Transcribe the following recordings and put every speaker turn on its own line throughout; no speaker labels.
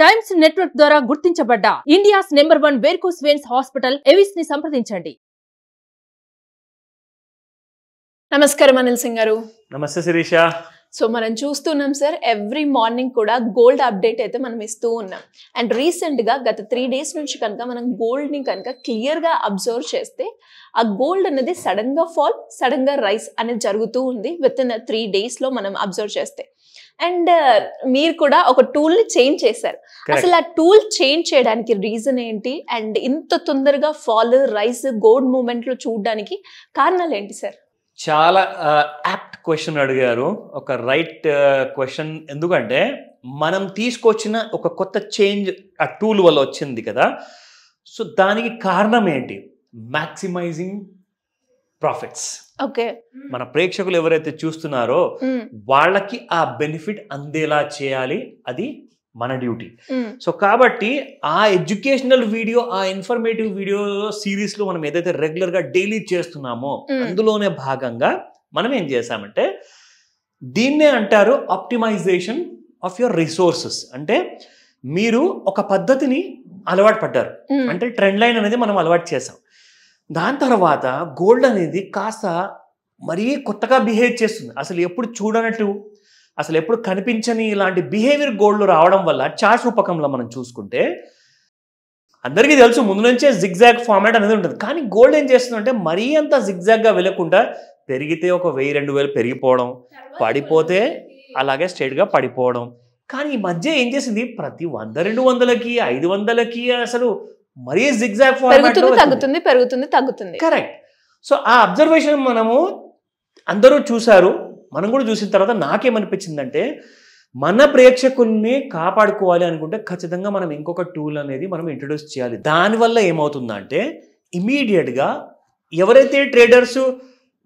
Times network ద్వారా గుర్తించబడ్డ India's number 1 varicose veins hospital Avis ని సంప్రదించండి.
నమస్కారం అనిల్ సింగ్ గారు.
నమస్తే శిరీష.
సో మనం చూస్తున్నాం సార్, ఎవ్రీ మార్నింగ్ కూడా గోల్డ్ అప్డేట్ అయితే మనం ఇస్తూ ఉన్నాం. అండ్ రీసెంట్గా గత 3 days నుంచి కనుక మనం గోల్డ్ని కనుక క్లియర్గా అబ్జర్వ్ చేస్తే ఆ గోల్డ్ అనేది సడన్గా ఫాల్, సడన్గా రైస్ అనేది జరుగుతూ ఉంది విత్ ఇన్ 3 daysలో మనం అబ్జర్వ్ చేస్తే. అండ్ మీరు కూడా ఒక టూల్ని చేంజ్ చేశారు. అసలు ఆ టూల్ చేంజ్ చేయడానికి రీజన్ ఏంటి? అండ్ ఇంత తొందరగా ఫాల్, రైస్, గోల్డ్ మూమెంట్లో చూడడానికి కారణాలు ఏంటి సార్?
చాలా యాప్ట్ క్వశ్చన్ అడిగారు, ఒక రైట్ క్వశ్చన్. ఎందుకంటే మనం తీసుకొచ్చిన ఒక కొత్త చేంజ్ ఆ టూల్ వల్ల వచ్చింది కదా. సో దానికి కారణం ఏంటి? Maximising profits.
ఓకే,
మన ప్రేక్షకులు ఎవరైతే చూస్తున్నారో వాళ్ళకి ఆ బెనిఫిట్ అందేలా చేయాలి, అది మన డ్యూటీ. సో కాబట్టి ఆ ఎడ్యుకేషనల్ వీడియో, ఆ ఇన్ఫర్మేటివ్ వీడియో సిరీస్లో మనం ఏదైతే రెగ్యులర్గా డైలీ చేస్తున్నామో అందులోనే భాగంగా మనం ఏం చేసామంటే దీన్నే అంటారు ఆప్టిమైజేషన్ ఆఫ్ యువర్ రిసోర్సెస్. అంటే మీరు ఒక పద్ధతిని అలవాటు పడ్డారు, అంటే ట్రెండ్ లైన్ అనేది మనం అలవాటు చేసాం. దాని తర్వాత గోల్డ్ అనేది కాస్త మరీ కొత్తగా బిహేవ్ చేస్తుంది. అసలు ఎప్పుడు చూడనట్టు, అసలు ఎప్పుడు కనిపించని ఇలాంటి బిహేవియర్ గోల్డ్లో రావడం వల్ల చార్ట్ రూపకంలో మనం చూసుకుంటే అందరికీ తెలుసు ముందు నుంచే జిగ్జాగ్ ఫార్మాట్ అనేది ఉంటుంది. కానీ గోల్డ్ ఏం చేస్తుందంటే మరీ అంత జిగ్జాగ్గా వెళ్ళకుండా పెరిగితే ఒక 1000-2000 పెరిగిపోవడం, పడిపోతే అలాగే స్ట్రైట్గా పడిపోవడం. కానీ ఈ మధ్య ఏం చేసింది, ప్రతి 100-200కి 500కి అసలు మరీ జిగ్జాగ్ ఫార్మాట్
తగ్గుతుంది.
కరెక్ట్. సో ఆ అబ్జర్వేషన్ మనము అందరూ చూశారు, మనం కూడా చూసిన తర్వాత నాకేమనిపించిందంటే మన ప్రేక్షకుల్ని కాపాడుకోవాలి అనుకుంటే ఖచ్చితంగా మనం ఇంకొక టూల్ అనేది మనం ఇంట్రడ్యూస్ చేయాలి. దానివల్ల ఏమవుతుందంటే ఇమీడియట్గా ఎవరైతే ట్రేడర్స్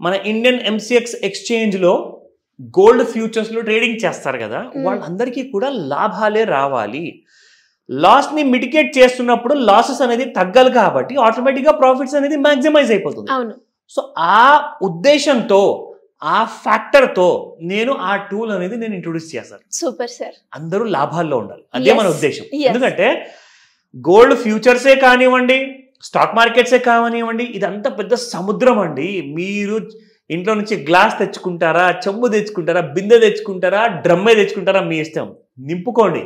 మన ఇండియన్ ఎంసీఎక్స్ ఎక్స్చేంజ్లో గోల్డ్ ఫ్యూచర్స్లో ట్రేడింగ్ చేస్తారు కదా, వాళ్ళందరికీ కూడా లాభాలే రావాలి. లాస్ని మిటిగేట్ చేస్తున్నప్పుడు లాసెస్ అనేది తగ్గాలి కాబట్టి ఆటోమేటిక్గా ప్రాఫిట్స్ అనేది మ్యాక్సిమైజ్ అయిపోతుంది. సో ఆ ఉద్దేశంతో, ఆ ఫ్యాక్టర్తో నేను ఆ టూల్ అనేది నేను ఇంట్రొడ్యూస్ చేశాను.
Super sir.
అందరూ లాభాల్లో ఉండాలి, అదే మన ఉద్దేశం. ఎందుకంటే గోల్డ్ ఫ్యూచర్సే కానివ్వండి, స్టాక్ మార్కెట్సే కానివ్వండి, ఇదంతా పెద్ద సముద్రం అండి. మీరు ఇంట్లో నుంచి గ్లాస్ తెచ్చుకుంటారా, చెంబు తెచ్చుకుంటారా, బిందె తెచ్చుకుంటారా, డ్రమ్మే తెచ్చుకుంటారా, మీ ఇష్టం. నింపుకోండి,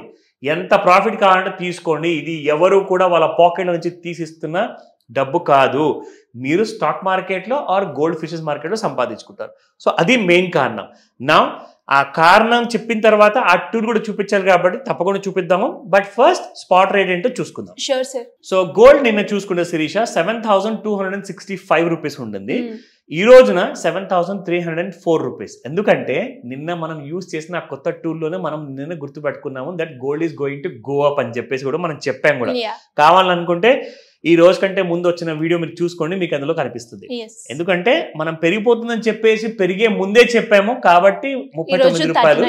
ఎంత ప్రాఫిట్ కావాలంటే తీసుకోండి. ఇది ఎవరు కూడా వాళ్ళ పాకెట్ల నుంచి తీసిస్తున్న డబ్బు కాదు. మీరు స్టాక్ మార్కెట్లో ఆర్ గోల్డ్ ఫ్యూచర్స్ మార్కెట్లో సంపాదించుకుంటారు. సో అది మెయిన్ కారణం. నా ఆ కారణం చెప్పిన తర్వాత ఆ టూల్ కూడా చూపించాలి కాబట్టి తప్పకుండా చూపిద్దాము. బట్ ఫస్ట్ స్పాట్ రేట్ ఏంటో చూసుకుందాం.
Sure sir.
సో గోల్డ్ నిన్న చూసుకుంటే శిరీష 7265 రూపీస్ ఉంటుంది. ఈ రోజున 7304 రూపీస్. ఎందుకంటే నిన్న మనం యూజ్ చేసిన ఆ కొత్త టూల్లోనే మనం నిన్న గుర్తుపెట్టుకున్నాము that gold is going to go up అని చెప్పేసి కూడా మనం చెప్పాం కూడా. కావాలనుకుంటే ఈ రోజు కంటే ముందు వచ్చిన వీడియో మీరు చూసుకోండి, మీకు అందులో కనిపిస్తుంది. ఎందుకంటే మనం పెరిగిపోతుందని చెప్పేసి పెరిగే ముందే చెప్పాము కాబట్టి 39 రూపాయలు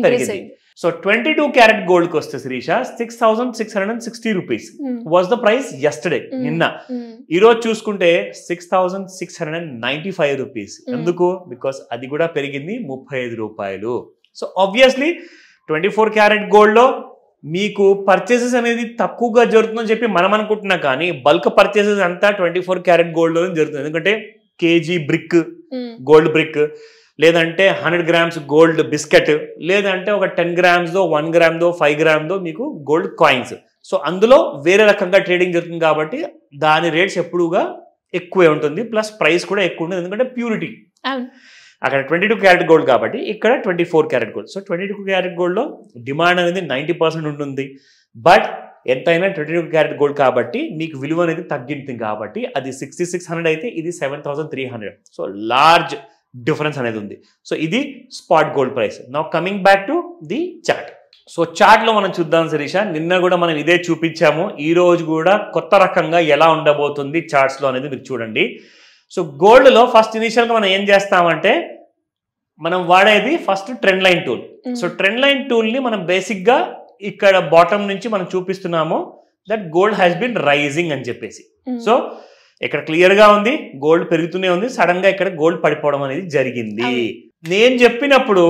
పెరిగింది. సో 22 క్యారెట్ గోల్డ్ కి వస్తే Sirisha 6660 rupees was the price yesterday, నిన్న. ఈ రోజు చూసుకుంటే 6695 రూపీస్. ఎందుకు? బికాస్ అది కూడా పెరిగింది 35 రూపాయలు. సో ఆబ్వియస్లీ 24 క్యారెట్ గోల్డ్ లో మీకు పర్చేసెస్ అనేది తక్కువగా జరుగుతుందని చెప్పి మనం అనుకుంటున్నా, కానీ బల్క్ పర్చేసెస్ అంతా 24 క్యారెట్ గోల్డ్ లోనే జరుగుతుంది. ఎందుకంటే కేజీ బ్రిక్, గోల్డ్ బ్రిక్, లేదంటే 100 grams గోల్డ్ బిస్కెట్, లేదంటే ఒక 10 grams 1 gram 5 grams మీకు గోల్డ్ కాయిన్స్. సో అందులో వేరే రకంగా ట్రేడింగ్ జరుగుతుంది కాబట్టి దాని రేట్స్ ఎప్పుడుగా ఎక్కువే ఉంటుంది, ప్లస్ ప్రైస్ కూడా ఎక్కువ ఉంటుంది. ఎందుకంటే ప్యూరిటీ అక్కడ 22 క్యారెట్ గోల్డ్ కాబట్టి ఇక్కడ 24 క్యారెట్ గోల్డ్. సో 22 క్యారెట్ గోల్డ్లో డిమాండ్ అనేది 90% ఉంటుంది. బట్ ఎంతైనా 22 క్యారెట్ గోల్డ్ కాబట్టి మీకు విలువ అనేది తగ్గింది కాబట్టి అది 6600 అయితే ఇది 7300. సో లార్జ్ డిఫరెన్స్ అనేది ఉంది. సో ఇది spot gold price. Now coming back to the chart. So చార్ట్లో మనం చూద్దాం శిరీష. నిన్న కూడా మనం ఇదే చూపించాము, ఈ రోజు కూడా కొత్త రకంగా ఎలా ఉండబోతుంది చార్ట్స్లో అనేది మీరు చూడండి. సో గోల్డ్లో ఫస్ట్ ఇనిషియల్గా మనం ఏం చేస్తామంటే మనం వాడేది first trend line tool. So trend line టూల్ని మనం బేసిక్గా ఇక్కడ బాటమ్ నుంచి మనం చూపిస్తున్నాము that gold has been rising అని చెప్పేసి. సో ఇక్కడ క్లియర్గా ఉంది గోల్డ్ పెరుగుతూనే ఉంది, సడన్గా ఇక్కడ గోల్డ్ పడిపోవడం అనేది జరిగింది. నేను చెప్పినప్పుడు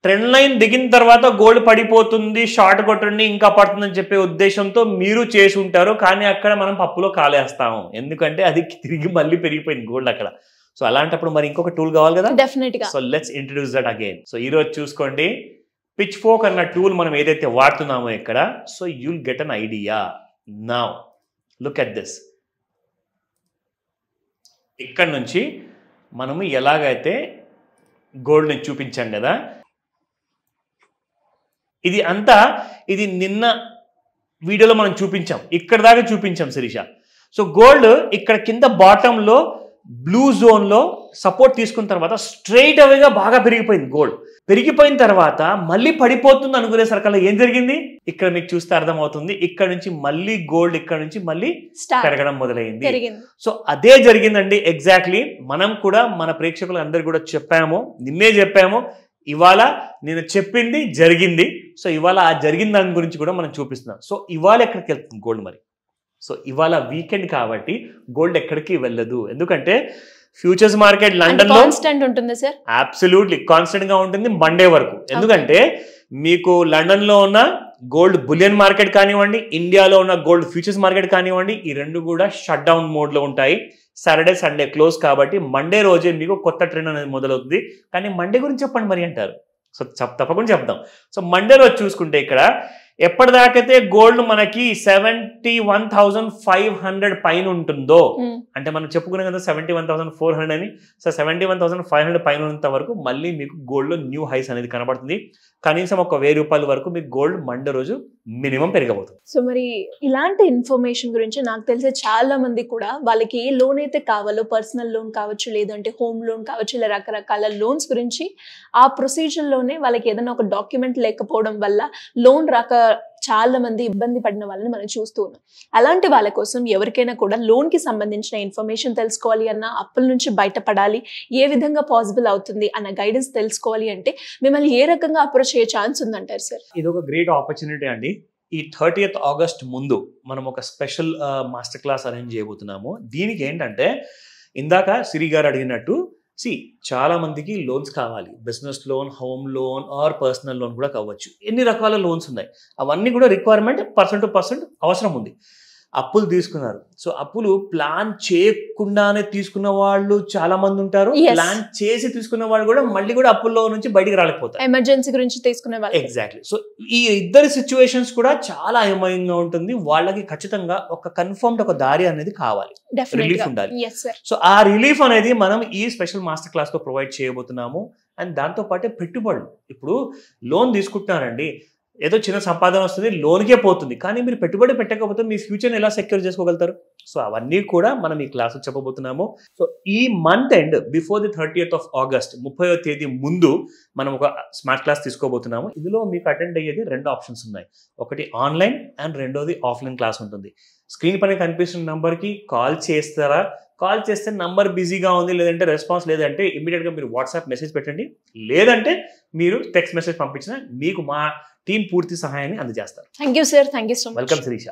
ట్రెండ్ లైన్ దిగిన తర్వాత గోల్డ్ పడిపోతుంది, షార్ట్ కొట్టండి ఇంకా పడుతుందని చెప్పే ఉద్దేశంతో మీరు చేసి ఉంటారు. కానీ అక్కడ మనం పప్పులో కాలేస్తాము, ఎందుకంటే అది తిరిగి మళ్ళీ పెరిగిపోయింది గోల్డ్ అక్కడ. సో అలాంటప్పుడు మరి ఇంకొక టూల్ కావాలి కదా,
డెఫినెట్ గా.
So let's introduce that again. So ఈ రోజు చూసుకోండి, పిచ్ ఫోక్ అన్న టూల్ మనం ఏదైతే వాడుతున్నామో ఇక్కడ, so you'll get an idea. Now look at this. ఇక్కడ నుంచి మనము ఎలాగైతే గోల్డ్ని చూపించాం కదా, ఇది అంతా ఇది నిన్న వీడియోలో మనం చూపించాం, ఇక్కడ దాకా చూపించాం శిరీష. సో గోల్డ్ ఇక్కడ కింద బాటంలో బ్లూ జోన్లో సపోర్ట్ తీసుకున్న తర్వాత స్ట్రైట్ అవేగా బాగా పెరిగిపోయింది గోల్డ్. పెరిగిపోయిన తర్వాత మళ్ళీ పడిపోతుంది అనుకునే సరికల్లా ఏం జరిగింది, ఇక్కడ మీకు చూస్తే అర్థమవుతుంది, ఇక్కడ నుంచి మళ్ళీ గోల్డ్ ఇక్కడ నుంచి మళ్ళీ పెరగడం మొదలైంది. సో అదే జరిగిందండి ఎగ్జాక్ట్లీ. మనం కూడా మన ప్రేక్షకులు అందరు కూడా చెప్పాము, నిన్నే చెప్పాము, ఇవాళ నేను చెప్పింది జరిగింది. సో ఇవాళ ఆ జరిగిన దాని గురించి కూడా మనం చూపిస్తున్నాం. సో ఇవాళ ఎక్కడికి వెళ్తుంది గోల్డ్ మరి? సో ఇవాళ వీకెండ్ కాబట్టి గోల్డ్ ఎక్కడికి వెళ్ళదు, ఎందుకంటే ఫ్యూచర్స్ మార్కెట్ లండన్ లో
కాన్స్టెంట్ ఉంటుంది సార్.
అబ్సల్యూట్లీ కాన్స్టెంట్ గా ఉంటుంది మండే వరకు. ఎందుకంటే మీకు లండన్ లో ఉన్న గోల్డ్ బులియన్ మార్కెట్ కానివ్వండి, ఇండియాలో ఉన్న గోల్డ్ ఫ్యూచర్స్ మార్కెట్ కానివ్వండి, ఈ రెండు కూడా షట్ డౌన్ మోడ్ లో ఉంటాయి. సాటర్డే సండే క్లోజ్ కాబట్టి మండే రోజే మీకు కొత్త ట్రెండ్ అనేది మొదలవుతుంది. కానీ మండే గురించి చెప్పండి మరి అంటారు, సో తప్పకుండా చెప్తాం. సో మండే రోజు చూసుకుంటే ఇక్కడ ఎప్పటిదాకైతే గోల్డ్ మనకి 71,500 పైన ఉంటుందో, అంటే మనం చెప్పుకున్నాం కదా 71,400 అని, సో 71,500 పైన ఉన్నంత వరకు మళ్ళీ మీకు గోల్డ్ లో న్యూ హైస్ అనేది కనబడుతుంది. కనీసం ఒక 1,000 రూపాయల వరకు మీకు గోల్డ్ మండే రోజు మినిమం పెరగబోతుంది.
సో మరి ఇలాంటి ఇన్ఫర్మేషన్ గురించి నాకు తెలిసే చాలా మంది కూడా వాళ్ళకి ఏ లోన్ అయితే కావాలో, పర్సనల్ లోన్ కావచ్చు, లేదంటే హోమ్ లోన్ కావచ్చు, ఇలా రకరకాల లోన్స్ గురించి ఆ ప్రొసీజర్ లోనే వాళ్ళకి ఏదైనా ఒక డాక్యుమెంట్ లేకపోవడం వల్ల లోన్ రాక చాలా మంది ఇబ్బంది పడిన వాళ్ళని మనం చూస్తూ ఉన్నాం. అలాంటి వాళ్ళ కోసం ఎవరికైనా కూడా లోన్ కి సంబంధించిన ఇన్ఫర్మేషన్ తెలుసుకోవాలి అన్న, అప్పుల నుంచి బయటపడాలి, ఏ విధంగా పాసిబుల్ అవుతుంది అన్న గైడెన్స్ తెలుసుకోవాలి అంటే మిమ్మల్ని ఏ రకంగా అప్రోచ్ అయ్యే ఛాన్స్ ఉందంటారు సార్?
ఇది ఒక గ్రేట్ ఆపర్చునిటీ అండి. ఈ 30th ఆగస్ట్ ముందు మనం ఒక స్పెషల్ మాస్టర్ క్లాస్ అరేంజ్ చేయబోతున్నాము. దీనికి ఏంటంటే ఇందాక సిరి గారు అడిగినట్టు, చాలా మందికి లోన్స్ కావాలి, business loan, home loan or personal loan కూడా కావచ్చు. ఎన్ని రకాల లోన్స్ ఉన్నాయి, అవన్నీ కూడా రిక్వైర్మెంట్ పర్సన్ టు పర్సన్ అవసరం ఉంది. అప్పులు తీసుకున్నారు, సో అప్పులు ప్లాన్ చేయకుండానే తీసుకున్న వాళ్ళు చాలా మంది ఉంటారు, ప్లాన్ చేసి తీసుకున్న వాళ్ళు కూడా మళ్ళీ కూడా అప్పుల్లో నుంచి బయటికి రాలేకపోతారు,
ఎమర్జెన్సీ గురించి తీసుకునే వాళ్ళు.
ఎగ్జాక్ట్లీ. సో ఈ ఇద్దరు సిచ్యువేషన్స్ కూడా చాలా అయోమయంగా ఉంటుంది. వాళ్ళకి ఖచ్చితంగా ఒక కన్ఫర్మ్డ్ ఒక దారి అనేది కావాలి, రిలీఫ్ ఉండాలి. సో ఆ రిలీఫ్ అనేది మనం ఈ స్పెషల్ మాస్టర్ క్లాస్ లో ప్రొవైడ్ చేయబోతున్నాము. అండ్ దాంతో పాటే పెట్టుబడులు, ఇప్పుడు లోన్ తీసుకుంటున్నారండి, ఏదో చిన్న సంపాదన వస్తుంది, లోన్కే పోతుంది, కానీ మీరు పెట్టుబడి పెట్టకపోతే మీ ఫ్యూచర్ని ఎలా సెక్యూర్ చేసుకోగలుగుతారు? సో అవన్నీ కూడా మనం ఈ క్లాస్ చెప్పబోతున్నాము. సో ఈ month end before the 30th of August 30వ తేదీ ముందు మనం ఒక స్మార్ట్ క్లాస్ తీసుకోబోతున్నాము. ఇందులో మీకు అటెండ్ అయ్యేది 2 ఆప్షన్స్ ఉన్నాయి, ఒకటి ఆన్లైన్ అండ్ రెండోది ఆఫ్లైన్ క్లాస్ ఉంటుంది. స్క్రీన్ పైన కనిపిస్తున్న నంబర్కి కాల్ చేస్తారా, కాల్ చేస్తే నంబర్ బిజీగా ఉంది, లేదంటే రెస్పాన్స్ లేదంటే ఇమీడియట్గా మీరు వాట్సాప్ మెసేజ్ పెట్టండి, లేదంటే మీరు టెక్స్ట్ మెసేజ్ పంపించినా మీకు మా టీం పూర్తి సహాయాన్ని అందజేస్తారు.
Thank you sir, thank you so much.
Welcome Sirisha.